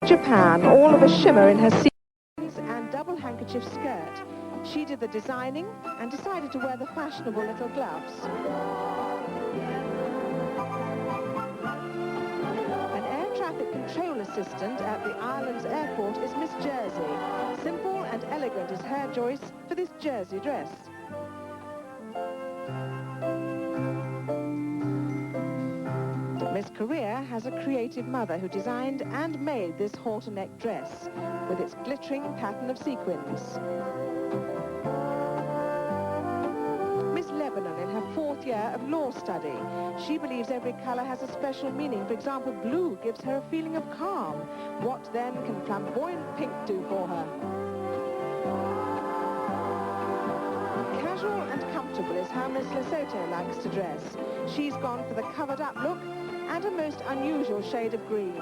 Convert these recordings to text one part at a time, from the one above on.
Japan, all of a shimmer in her sequins and double handkerchief skirt. She did the designing and decided to wear the fashionable little gloves. An air traffic control assistant at the Ireland's airport is Miss Jersey. Simple and elegant is her choice for this jersey dress. Miss Korea has a creative mother who designed and made this halter neck dress with its glittering pattern of sequins. Miss Lebanon in her 4th year of law study. She believes every colour has a special meaning. For example, blue gives her a feeling of calm. What then can flamboyant pink do for her? Casual and comfortable is how Miss Lesotho likes to dress. She's gone for the covered-up look and a most unusual shade of green.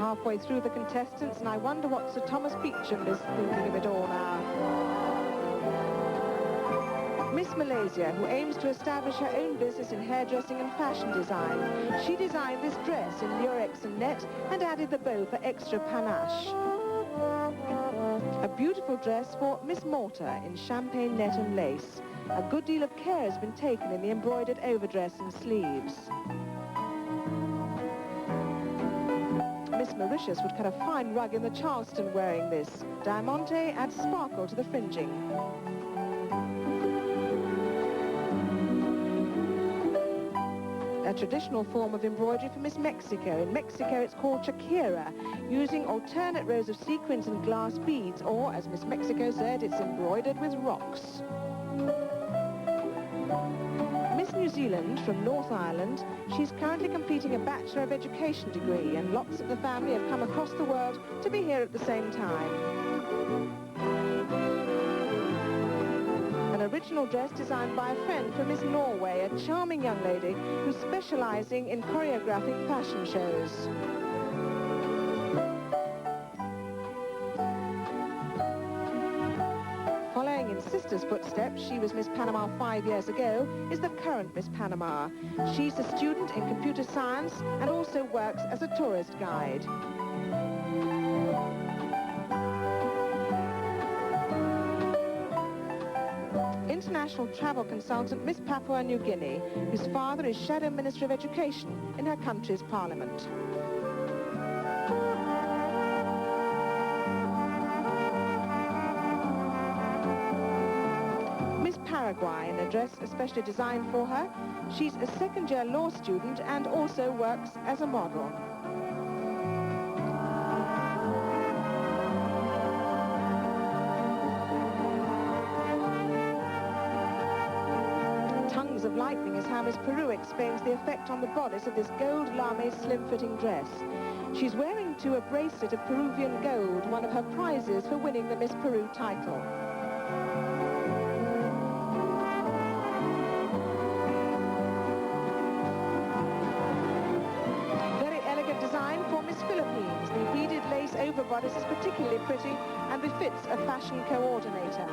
Halfway through the contestants, and I wonder what Sir Thomas Beecham is thinking of it all now. Miss Malaysia, who aims to establish her own business in hairdressing and fashion design. She designed this dress in lurex and net and added the bow for extra panache. A beautiful dress for Miss Mortar in champagne net and lace. A good deal of care has been taken in the embroidered overdress and sleeves. Miss Mauritius would cut a fine rug in the Charleston wearing this. Diamante adds sparkle to the fringing. A traditional form of embroidery for Miss Mexico. In Mexico it's called Shakira, using alternate rows of sequins and glass beads, or as Miss Mexico said, it's embroidered with rocks. Miss New Zealand from North Ireland, she's currently completing a Bachelor of Education degree, and lots of the family have come across the world to be here at the same time. An original dress designed by a friend from Miss Norway, a charming young lady who's specialising in choreographing fashion shows. Following in sister's footsteps, she was Miss Panama 5 years ago, is the current Miss Panama. She's a student in computer science and also works as a tourist guide. International travel consultant Miss Papua New Guinea, whose father is Shadow Minister of Education in her country's parliament. Miss Paraguay in a dress especially designed for her. She's a second-year law student and also works as a model. Tongues of lightning is how Miss Peru explains the effect on the bodice of this gold lame slim-fitting dress. She's wearing too a bracelet of Peruvian gold, one of her prizes for winning the Miss Peru title. Very elegant design for Miss Philippines. The beaded lace over bodice is particularly pretty and befits a fashion coordinator.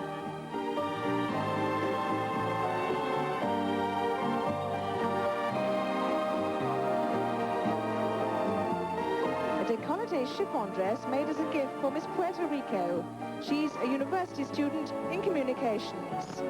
Decolleté chiffon dress made as a gift for Miss Puerto Rico. She's a university student in communications.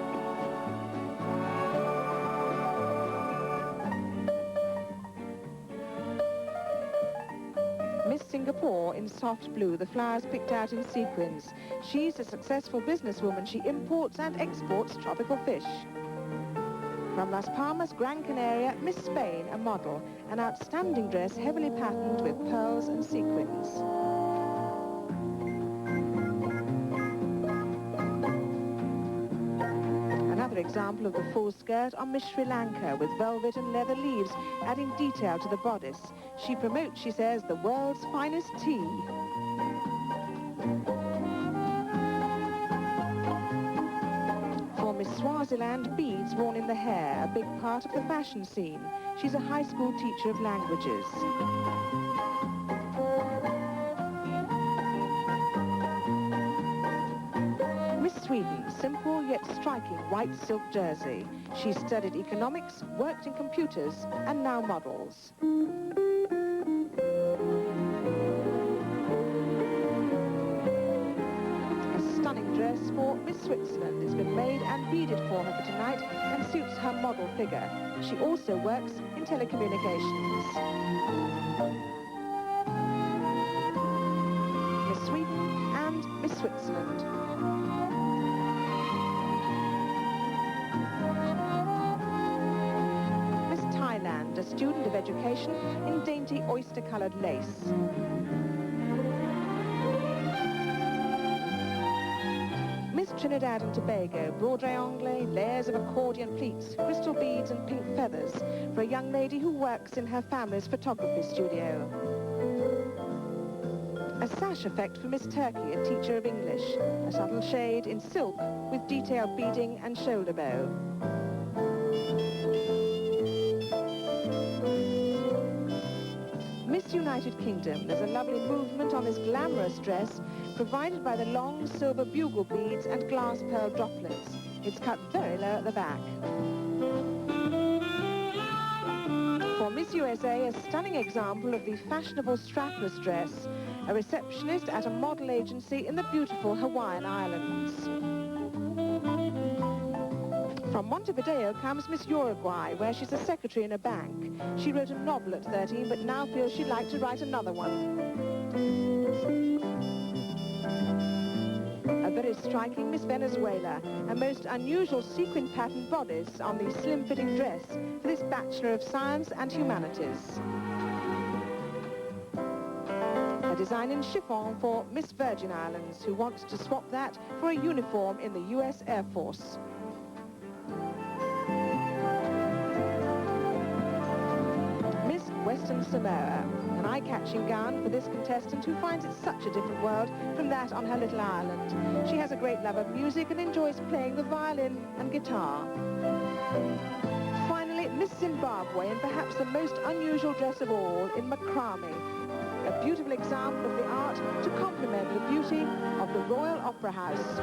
Miss Singapore in soft blue, the flowers picked out in sequins. She's a successful businesswoman. She imports and exports tropical fish. From Las Palmas, Gran Canaria, Miss Spain, a model. An outstanding dress heavily patterned with pearls and sequins. Another example of the full skirt on Miss Sri Lanka, with velvet and leather leaves adding detail to the bodice. She promotes, she says, the world's finest tea. Miss Swaziland, beads worn in the hair, a big part of the fashion scene. She's a high school teacher of languages. Miss Sweden Sweden, simple yet striking white silk jersey. She studied economics, worked in computers, and now models. A stunning dress for Miss Switzerland has been made and beaded for her for tonight and suits her model figure. She also works in telecommunications. Miss Sweden and Miss Switzerland. Miss Thailand, a student of education in dainty oyster-coloured lace. Miss Trinidad and Tobago, broderie anglais, layers of accordion pleats, crystal beads and pink feathers for a young lady who works in her family's photography studio. A sash effect for Miss Turkey, a teacher of English, a subtle shade in silk with detailed beading and shoulder bow. Miss United Kingdom, there's a lovely movement on this glamorous dress provided by the long silver bugle beads and glass pearl droplets. It's cut very low at the back. For Miss USA, a stunning example of the fashionable strapless dress, a receptionist at a model agency in the beautiful Hawaiian Islands. From Montevideo comes Miss Uruguay, where she's a secretary in a bank. She wrote a novel at 13, but now feels she'd like to write another one. A very striking Miss Venezuela, a most unusual sequin patterned bodice on the slim-fitting dress for this Bachelor of Science and Humanities. A design in chiffon for Miss Virgin Islands, who wants to swap that for a uniform in the US Air Force. Miss Western Samoa, an eye-catching gown for this contestant who finds it such a different world from that on her little island. She has a great love of music and enjoys playing the violin and guitar. Finally, Miss Zimbabwe, in perhaps the most unusual dress of all, in macrame, a beautiful example of the art to complement the beauty of the Royal Opera House.